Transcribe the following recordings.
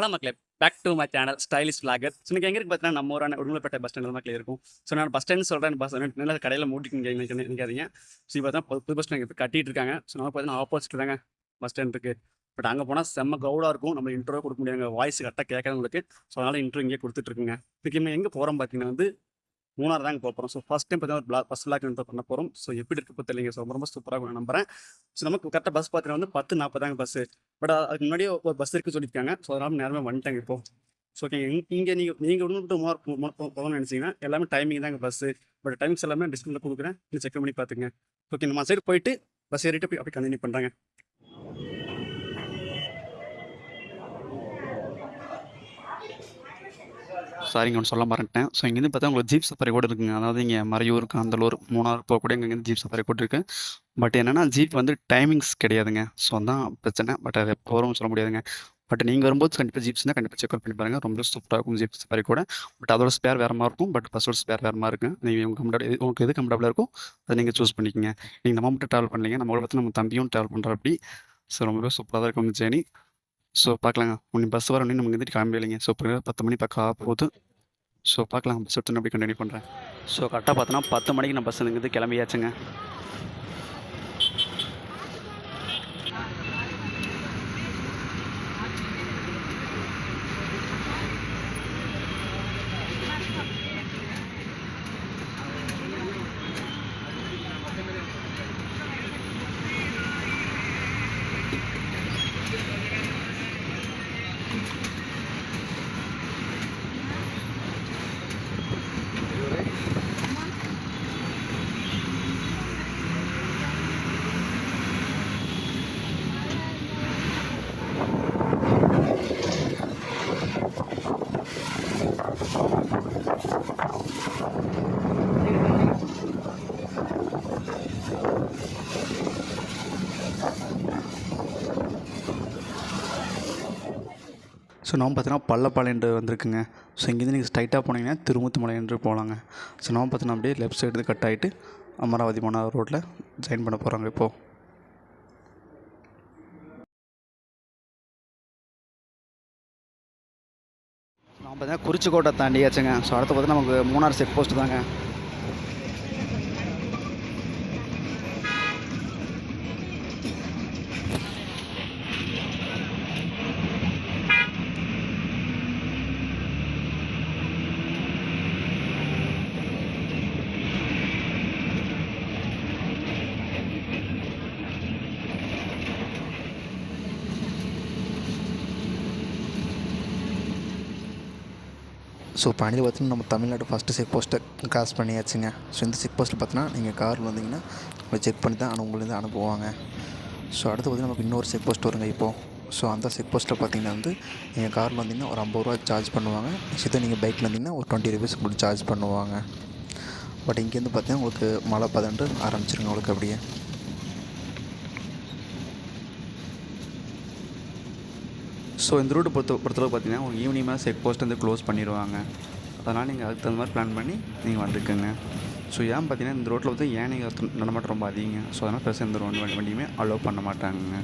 வணக்கம் மக்களே, back to my channel stylish vlogger. So இன்னைக்கு எங்கே இருக்கு பார்த்தீங்கன்னா நம்ம ஊரான உடுமலைப்பேட்டை பஸ் ஸ்டாண்டில் மக்கள் இருக்கும். ஸோ நான் பஸ் ஸ்டாண்ட் சொல்கிறேன், பஸ் நல்ல கடையில் மூட்டிக்கிங்க நினைக்காதீங்க. ஸோ இப்போ தான் புது பஸ் ஸ்டாண்ட் இப்போ கட்டிட்டு இருக்காங்க. ஸோ நம்ம பார்த்தீங்கன்னா ஆப்போசிட் தாங்க பஸ் ஸ்டாண்ட் இருக்குது. பட் அங்கே போனால் செம்ம க்ரௌடாக இருக்கும். நம்ம இன்ட்ரோ கொடுக்க முடியாதுங்க, வாய்ஸ் கரெக்டாக கேட்காதவங்களுக்கு. ஸோ அதனால் இன்ட்ரோ இங்கே கொடுத்துட்ருக்குங்க. இதுக்கு நம்ம எங்கே போகிறோம் பார்த்தீங்கன்னா வந்து மூணார் தாங்க போகிறோம். ஸோ ஃபஸ்ட் டைம் பார்த்தீங்கன்னா பஸ் லாக் பண்ண போகிறோம். ஸோ எப்படி இருக்கு தெரியலைங்க. ஸோ ரொம்ப சூப்பராக நான் நம்புறேன். ஸோ நமக்கு கரெக்டாக பஸ் பார்த்தீங்கன்னா வந்து 10:40 தாங்க பஸ்ஸு. பட் அதுக்கு முன்னாடியே ஒரு பஸ் இருக்குது சொல்லியிருக்காங்க. ஸோ அதனால் நேரமே வந்துட்டாங்க இப்போ. ஸோ ஓகே, இங்கே நீங்கள் விட்டு போகணும்னு நினச்சிங்கன்னா எல்லாமே டைமிங் தாங்க பஸ்ஸு. பட் டைமிங்ஸ் எல்லாமே டிஸ்பிளேல கொடுக்குறேன், நீங்கள் செக் பண்ணி பார்த்துங்க. ஓகே, நம்ம சைடு போயிட்டு பஸ் ஏறிட்டு அப்படி கண்டினியூ பண்ணுறாங்க. சாரிங்க, ஒன்று சொல்ல மறந்துட்டேன். ஸோ இங்கேருந்து பார்த்தா உங்களுக்கு ஜீப் சஃபாரி கூட இருக்குங்க. அதாவது இங்கே மறையூர், காந்தலூர், மூணார் போகக்கூடிய இங்கேருந்து ஜீப் சஃபாரி கூட இருக்குது. பட் என்னென்னா ஜீப் வந்து டைமிங்ஸ் கிடையாதுங்க. ஸோ அதான் பிரச்சனை. பட் அது எப்போ வரும்னு சொல்ல முடியாதுங்க. பட் நீங்கள் வரும்போது கண்டிப்பாக ஜீப்ஸ்னால் கண்டிப்பாக செக் அவுட் பண்ணி பாருங்கள். ரொம்ப சூப்பராக இருக்கும் ஜீப் சஃபாரி கூட. பட் அதோட ஸ்பேர் வேறு மாதிரி இருக்கும். பட் பஸ்ஸோட ஸ்பேர் வேறு மாதிரி இருக்கும். நீங்கள் உங்களுக்கு எது கம்ஃபர்டபுளாக இருக்கும் அதை நீங்கள் சூஸ் பண்ணிக்கோங்க. நீங்கள் நம்ம மட்டும் ட்ராவல் பண்ணலைங்க, நம்ம பார்த்து நம்ம தம்பியும் ட்ராவல் பண்ணுற அப்படி. ஸோ ரொம்பவே சூப்பராக தான் இருக்கும் இந்த ஜேர்னி. ஸோ பார்க்கலாங்க. ஒன்று பஸ் வர ஒன்று நமக்கு வந்துட்டு கிளம்பி இல்லைங்க. ஸோ இப்போ 10 மணி பக்கம் ஆக போகுது. ஸோ பார்க்கலாம், பஸ் எடுத்து அப்படி கண்டினியூ பண்ணுறேன். ஸோ கரெக்டாக பார்த்தோன்னா 10 மணிக்கு நான் பஸ் இருந்து கிளம்பியாச்சுங்க. ஸோ நம்ம பார்த்தீங்கன்னா பள்ளப்பாளையம் வந்திருக்குங்க. ஸோ இங்கேருந்து நீங்கள் ஸ்ட்ரைட்டாக போனீங்கன்னா திருமுத்துமலை என்று போகலாங்க. ஸோ நம்ம பார்த்தீங்கன்னா அப்படியே லெஃப்ட் சைடு கட் ஆகிட்டு அமராவதி மூணாவது ரோட்டில் ஜாயின் பண்ண போகிறாங்க இப்போது. நம்ம பார்த்தீங்கன்னா குறிச்சிக்கோட்டை தாண்டியாச்சுங்க. ஸோ அடுத்து பார்த்தீங்கன்னா நமக்கு மூணார் செக் போஸ்ட் தாங்க. ஸோ பழனியில் பார்த்தீங்கன்னா நம்ம தமிழ்நாடு ஃபஸ்ட்டு செக் போஸ்ட்டை கிராஸ் பண்ணியாச்சுங்க. ஸோ இந்த செக் போஸ்ட்டில் பார்த்தீங்கன்னா நீங்கள் காரில் வந்தீங்கன்னா உங்களை செக் பண்ணி தான் உங்களேருந்து அனுப்புவாங்க. ஸோ அடுத்து பார்த்தீங்கன்னா நமக்கு இன்னொரு செக் போஸ்ட் வருங்க இப்போது. ஸோ அந்த செக் போஸ்ட்டில் பார்த்தீங்கன்னா வந்து நீங்கள் காரில் வந்தீங்கன்னா ஒரு 50 ரூபா சார்ஜ் பண்ணுவாங்க. இதே நீங்கள் பைக்கில் வந்தீங்கன்னா ஒரு 20 ருபீஸ் உங்களுக்கு சார்ஜ் பண்ணுவாங்க. பட் இங்கேருந்து பார்த்தீங்கன்னா உங்களுக்கு மழை பதண்டு ஆரம்பிச்சிருங்க உங்களுக்கு அப்படியே. ஸோ இந்த ரூட்டு பொறுத்தளவு பார்த்தீங்கன்னா ஒரு ஈவினிங் மேலே செக் போஸ்ட் வந்து க்ளோஸ் பண்ணிடுவாங்க. அதனால் நீங்கள் அதுக்கு தகுந்த மாதிரி பிளான் பண்ணி நீங்கள் வந்துக்குங்க. ஸோ ஏன் பார்த்தீங்கன்னா இந்த ரோட்டில் வந்து ஏனைகள் நடமாட்டம் ரொம்ப அதிகங்க. ஸோ அதனால் பெருசாக எந்த வண்டியுமே அலோவ் பண்ண மாட்டாங்க.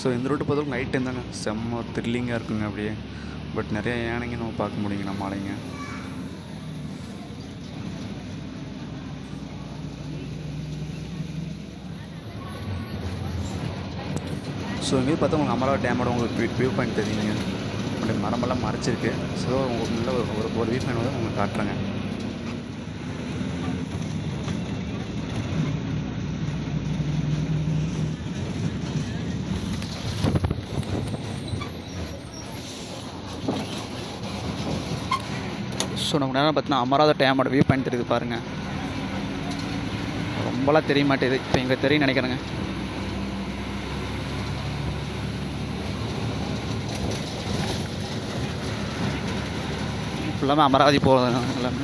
ஸோ இந்த ரூட்டு பொறுத்தவரைக்கும் நைட் டைம் தாங்க செம்ம த்ரில்லிங்காக இருக்குங்க அப்படியே. பட் நிறைய யானைங்க நம்ம பார்க்க முடியுங்க நம்ம ஆளைங்க. ஸோ இங்கே பார்த்தா உங்களுக்கு அமராவதி டேமோட உங்களுக்கு வியூ பாயிண்ட் தெரியுங்க. அப்படி மரமெல்லாம் மறைச்சிருக்கு. ஸோ உங்களுக்கு நல்ல ஒரு வியூ பாயிண்ட் வந்து உங்களுக்கு காட்டுறேங்க. ஸோ நமக்கு நேரம் பார்த்தீங்கன்னா அமராவதி டேமோட வியூ பாயிண்ட் தெரியுது பாருங்கள். ரொம்பலாம் தெரிய மாட்டேது, இப்போ இங்கே தெரியும் நினைக்கிறேங்க. ஃபுல்லாமே அமராவதி போகிறது எல்லாமே.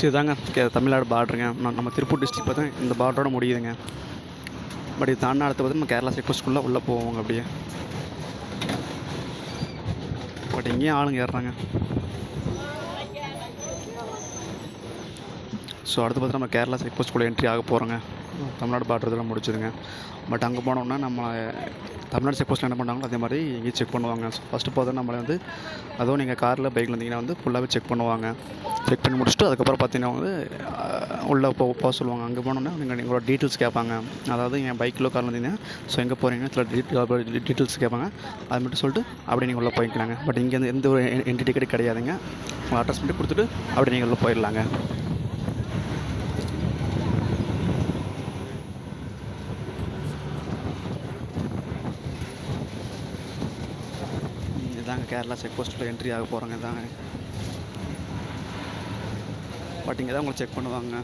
இதுதாங்க தமிழ்நாடு பார்டருங்க. நம்ம திருப்பூர் டிஸ்ட்ரிக்ட் பார்த்தா இந்த பார்டரோட முடியுதுங்க. பட் இது தாண்டா அடுத்து பார்த்து நம்ம கேரளா செக் போஸ்ட்குள்ளே உள்ளே போவோங்க அப்படியே. பட் இங்கேயும் ஆளுங்க ஏறுறாங்க. ஸோ அடுத்து பார்த்து நம்ம கேரளா செக் போஸ்ட்குள்ளே என்ட்ரி ஆக போகிறோங்க. தமிழ்நாடு பார்டர் இதெல்லாம் முடிச்சுதுங்க. பட் அங்கே போனோம்னா நம்ம தமிழ்நாடு செக் போஸ்ட்டில் என்ன பண்ணாங்களோ அதே மாதிரி இங்கேயும் செக் பண்ணுவாங்க. ஸோ ஃபஸ்ட்டு பார்த்தா நம்மளை வந்து அதுவும் நீங்கள் காரில் பைக்கில் இருந்தீங்கன்னா வந்து ஃபுல்லாகவே செக் பண்ணுவாங்க. செக் பண்ணி முடிச்சுட்டு அதுக்கப்புறம் பார்த்தீங்கன்னா வந்து உள்ளே போக சொல்லுவாங்க. அங்கே போனோன்னா உங்களோட டீட்டெயில்ஸ் கேட்பாங்க. அதாவது என் பைக்கில் காரில் இருந்தீங்கன்னா ஸோ எங்கே போகிறீங்கன்னா சில டீட்டெயில்ஸ் கேட்பாங்க. அது மட்டும் சொல்லிட்டு அப்படி நீங்கள் உள்ளே போய்க்கலாங்க. பட் இங்கே எந்த ஒரு என்ட்ரி டிக்கெட் கிடையாதுங்க. உங்கள் அட்ரஸ் மட்டும் கொடுத்துட்டு அப்படி நீங்கள் உள்ளே போயிடலாங்க. இதாங்க கேரளா செக் போஸ்ட்டில் என்ட்ரி ஆக போகிறோங்க. இதாங்க பட் இங்கே தான் உங்களை செக் பண்ணுவாங்க.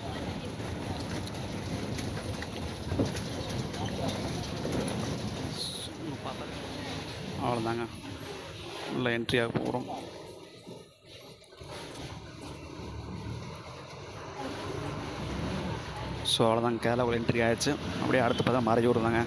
அவ்வளோதாங்க உள்ள என்ட்ரி ஆக போகிறோம். ஸோ அவ்வளோதாங்க கேரளாவுக்குள்ள என்ட்ரி ஆகிடுச்சு. அப்படியே அடுத்து பார்த்தா மறையூர் தாங்க.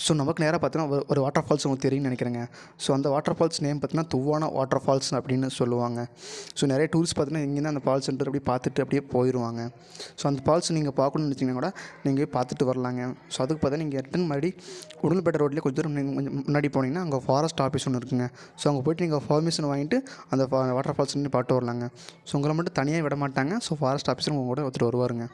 ஸோ நமக்கு நேராக பார்த்தீங்கன்னா ஒரு வாட்டர் ஃபால்ஸ் உங்களுக்கு தெரியும்னு நினைக்கிறேங்க. ஸோ அந்த வாட்டர் ஃபால்ஸ் நேம் பார்த்தீங்கன்னா துவானா வாட்டர் ஃபால்ஸ் அப்படின்னு சொல்லுவாங்க. ஸோ நிறைய டூரிஸ்ட் பார்த்தீங்கன்னா இங்கேருந்து அந்த ஃபால்ஸ் சென்டர் அப்படியே பார்த்துட்டு அப்படியே போயிடுவாங்க. ஸோ அந்த ஃபால்ஸ் நீங்கள் பார்க்கணுன்னு நினச்சிங்கன்னா கூட நீங்கள் பார்த்துட்டு வரலாங்க. ஸோ அதுக்கு பார்த்தா நீங்கள் ரிட்டன் மறுபடி உடுமல்பேட்டை ரோட்லேயே கொஞ்சம் முன்னாடி போனீங்கன்னா அங்கே ஃபாரஸ்ட் ஆஃபீஸ் ஒன்று இருக்குங்க. ஸோ அங்கே போய்ட்டு நீங்கள் பர்மிஷன் வாங்கிட்டு அந்த வாட்டர் ஃபால்ஸ் பார்த்து வரலாங்க. ஸோ உங்களை மட்டும் தனியாக விட மாட்டாங்க. ஸோ ஃபாரஸ்ட் ஆஃபீஸர் உங்கள் கூட ஒருத்தர் வருவாருங்க.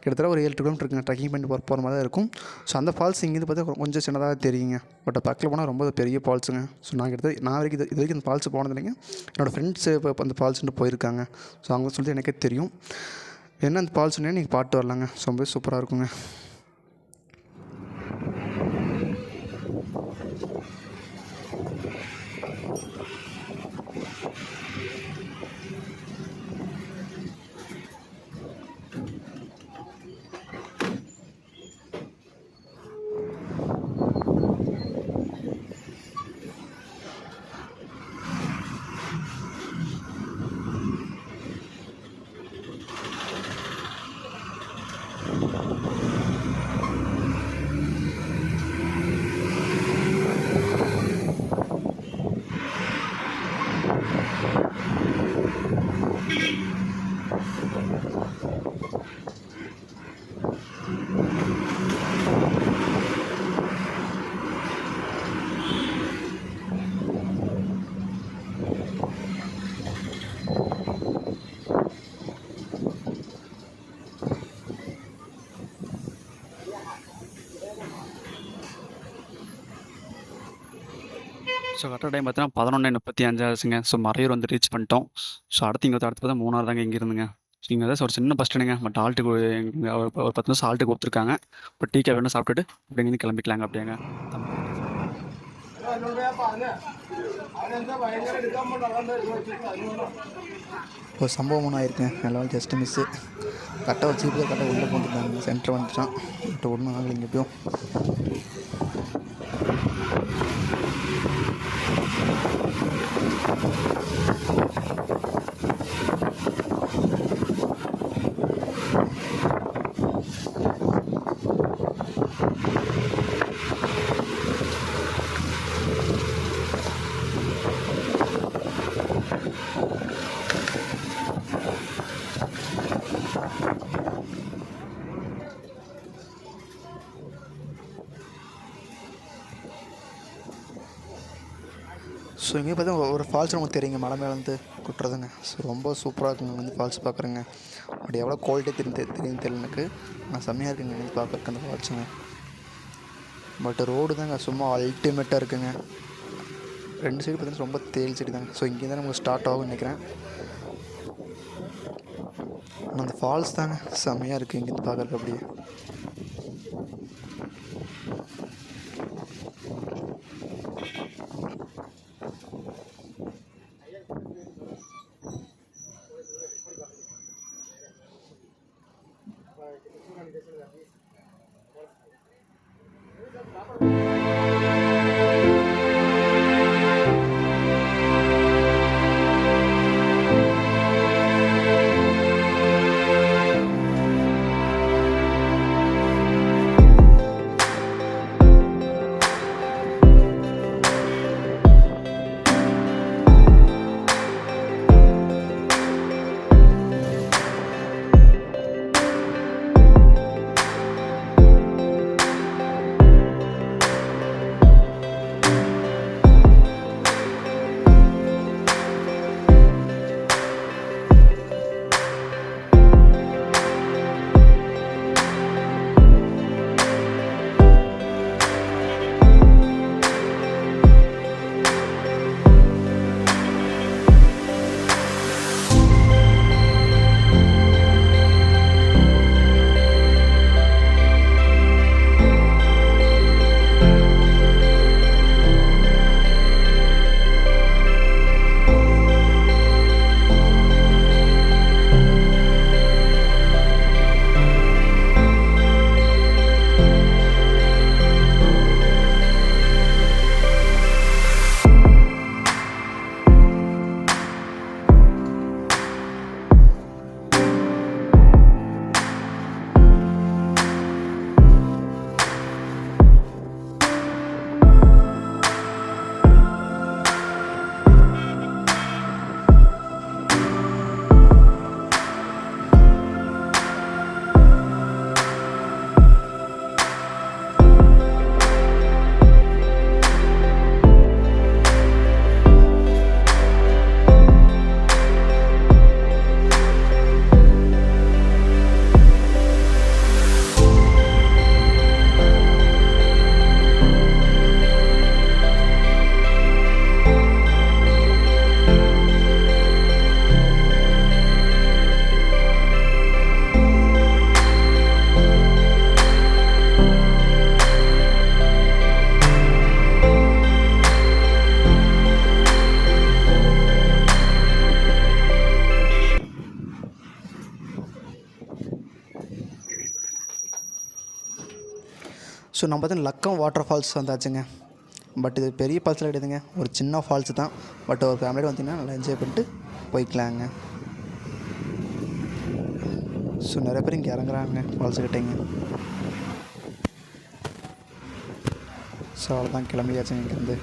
கிட்டத்தட்ட ஒரு 7 கிலோமீட்டர் இருக்குங்க. ட்ரெக்கிங் பண்ணி போகிற மாதிரி தான் இருக்கும். ஸோ அந்த ஃபால்ஸ் இங்கேருந்து பார்த்தா கொஞ்சம் சின்னதாக தெரியுங்க. பட் பக்கத்தில் போனால் ரொம்ப பெரிய ஃபால்ஸுங்க. ஸோ நான் வரைக்கும் இது வரைக்கும் அந்த ஃபால்ஸ் போனது இல்லைங்க. என்னோடய ஃப்ரெண்ட்ஸு இப்போ அந்த ஃபால்ஸ்ன்ட்டு போயிருக்காங்க. ஸோ அவங்க சொல்லிட்டு எனக்கே தெரியும். என்ன அந்த ஃபால்ஸ்னே நீங்கள் பாட்டு வரலாங்க. ஸோ ரொம்ப சூப்பராக இருக்குங்க. ஸோ கரெக்டாக டைம் பார்த்தீங்கன்னா 11:35 ஆச்சுங்க. ஸோ மறையூர் வந்து ரீச் பண்ணிட்டோம். ஸோ அடுத்து இங்கே அடுத்து பார்த்தா மூணார் தாங்க இங்கே இருந்துங்க. ஸோ இங்கே தான் ஒரு சின்ன பஸ் ஸ்டாண்டுங்க. பட் ஆல்ட்டுக்கு ஒரு 10 நிமிஷம் ஆல்ட்டுக்கு கொடுத்துருக்காங்க. இப்போ டீ காஃபி வேணும் சாப்பிட்டுட்டு அப்படிங்க கிளம்பிக்கலாங்க அப்படியேங்க. ஒரு சம்பவம் ஒன்று ஆயிருக்குங்க. எல்லாம் ஜஸ்ட்டு மிஸ்ஸு. கரெக்டாக ஒரு ஜீப்பு கரெக்டாக உள்ளே போட்டுருந்தாங்க. சென்டர் வந்துட்டான். பட் ஒன்றும் ஆகலை இங்கே எப்பயும். ஸோ இங்கே பார்த்தா ஒரு ஃபால்ஸ் நமக்கு தெரியுங்க. மலை மேலேருந்து கொட்டுறதுங்க. ஸோ ரொம்ப சூப்பராக இருக்குங்க வந்து ஃபால்ஸ் பார்க்குறேங்க. பட் எவ்வளோ குவாலிட்டி தெரியும் தெரியல எனக்கு. நான் செம்மையாக இருக்குங்க வந்து பார்க்குறக்கு அந்த ஃபால்ஸுங்க. பட் ரோடு தாங்க சும்மா அல்டிமேட்டாக இருக்குங்க. 2 சைடு பார்த்தீங்கன்னா ரொம்ப தேல் சைடு தாங்க. ஸோ இங்கே தான் நமக்கு ஸ்டார்ட் ஆகும்னு நினைக்கிறேன். ஆனால் அந்த ஃபால்ஸ் தாங்க செம்மையாக இருக்குது இங்கேருந்து பார்க்குறக்கு அப்படியே. ஸோ நம்ம பார்த்தீங்கன்னா லக்கம் வாட்டர் ஃபால்ஸ் வந்தாச்சுங்க. பட் இது பெரிய ஃபால்ஸில் கிடையாதுங்க. ஒரு சின்ன ஃபால்ஸ் தான். பட் ஒரு ஃபேமிலியோட வந்தீங்கன்னா நல்லா என்ஜாய் பண்ணிட்டு போய்க்கலாங்க. ஸோ நிறைய பேர் இங்கே இறங்குறாங்க ஃபால்ஸ் கிட்டேங்க. ஸோ அவ்வளோதான் கிளம்பியாச்சுங்க இங்கேருந்து.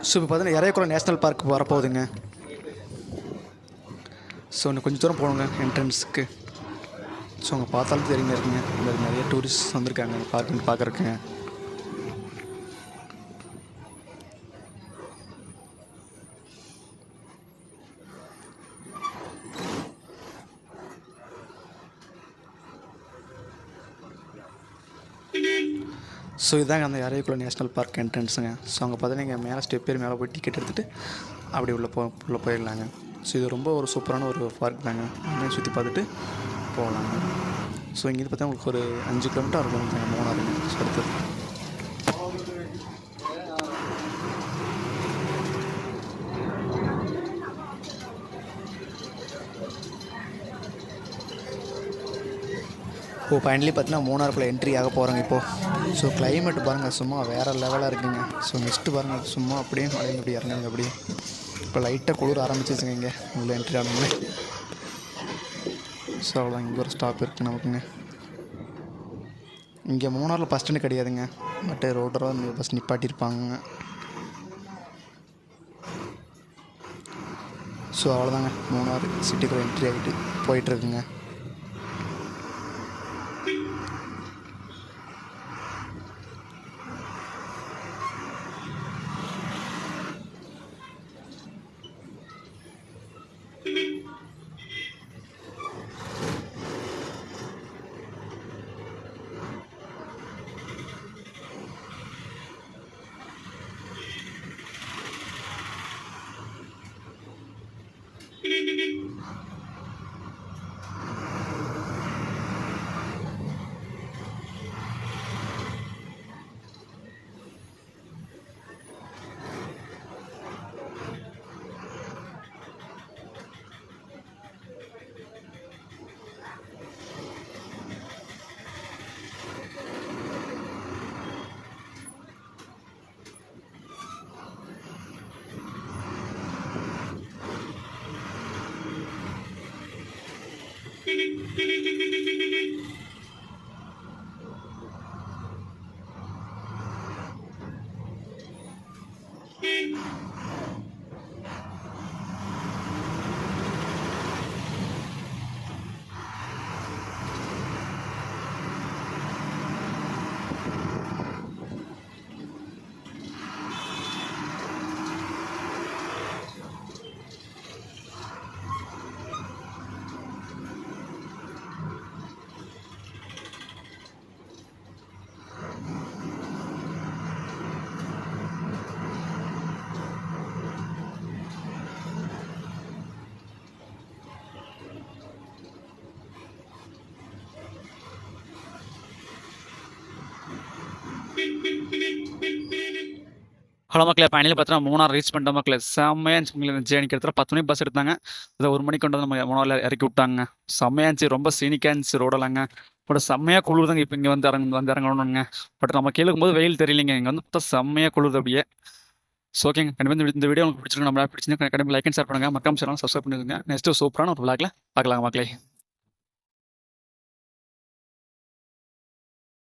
ஸோ இப்போ பார்த்தீங்கன்னா எரேகுளம் நேஷ்னல் பார்க் வரப்போகுதுங்க. ஸோ இன்னும் கொஞ்சம் தூரம் போகணுங்க என்ட்ரன்ஸுக்கு. ஸோ அங்கே பார்த்தாலும் தெரியுங்க இருக்குங்க, இந்த நிறைய டூரிஸ்ட் வந்திருக்காங்க பார்க்குன்னு பார்க்குறக்குங்க. ஸோ இதாங்க அந்த எரேகுளம் நேஷ்னல் பார்க் என்ட்ரன்ஸுங்க. ஸோ அங்கே பார்த்தீங்கன்னா நீங்கள் மேலே ஸ்டெப் ஏறி மேலே போய் டிக்கெட் எடுத்துகிட்டு அப்படி உள்ளே போயிடலாங்க. ஸோ இது ரொம்ப ஒரு சூப்பரான ஒரு பார்க் தாங்க. அங்கே சுற்றி பார்த்துட்டு போகலாங்க. ஸோ இங்கேருந்து பார்த்தா உங்களுக்கு ஒரு 5 கிலோமீட்டர் இருக்கும் தாங்க மூணாறுங்க. ஸோ அடுத்தது இப்போது ஃபைனலி பார்த்தீங்கன்னா மூணாறுக்குள்ளே என்ட்ரி ஆக போகிறாங்க இப்போது. ஸோ கிளைமேட் பாருங்கள் சும்மா வேறு லெவலாக இருக்குங்க. ஸோ நெக்ஸ்ட்டு பாருங்கள் சும்மா அப்படியே மழையில் அப்படி இறங்குங்க அப்படியே. இப்போ லைட்டாக குளிர் ஆரம்பிச்சிச்சுங்க இங்கே உள்ளே என்ட்ரி ஆனோம்னே. ஸோ அவ்வளோதான், இங்கே ஒரு ஸ்டாப் இருக்குது நமக்குங்க. இங்கே மூணாறில் பஸ் ஸ்டாண்டு கிடையாதுங்க, பட் ரோட்டராக பஸ் நிப்பாட்டியிருப்பாங்க. ஸோ அவ்வளோதாங்க, மூணாறு சிட்டிக்குள்ளே என்ட்ரி ஆகிட்டு போயிட்டுருக்குங்க. ஹலோ மக்களே, ஃபைனலி பார்த்தீங்கன்னா மூணார் ரீச் பண்ணிட்டோம் மக்களே. செம்மையாக இருந்துச்சு ஜேர்னி. கிட்டத்தட்ட 10 மணிக்கு பஸ் எடுத்தாங்க. இதை 1 மணிக்கு கொண்டு வந்து நம்ம மூணாரில் இறக்கி விட்டாங்க. செம்மையாக இருந்துச்சு, ரொம்ப சீனிக்காக இருந்துச்சு ரோடலாங்க. பட் செம்மையாக குளிர்தாங்க. இப்போ இங்கே வந்து இறங்கணுங்க. பட் நம்ம கேளுக்கும்போது வெயில் தெரியலைங்க. இங்கே வந்து பார்த்தா செம்மையாக குளிர்து அப்படியே. ஸோ ஓகேங்க, கண்டிப்பாக இந்த வீடியோ உங்களுக்கு பிடிச்சிருக்கு. நம்ம பிடிச்சிருந்தா கண்டிப்பாக லைக் அண்ட் ஷேர் பண்ணுங்கள். மறக்காம சேனல் சப்ஸ்கிரைப் பண்ணிக்கோங்க. நெக்ஸ்ட்டு சூப்பரான ஒரு விளாக்ல பார்க்கலாங்க மக்களே.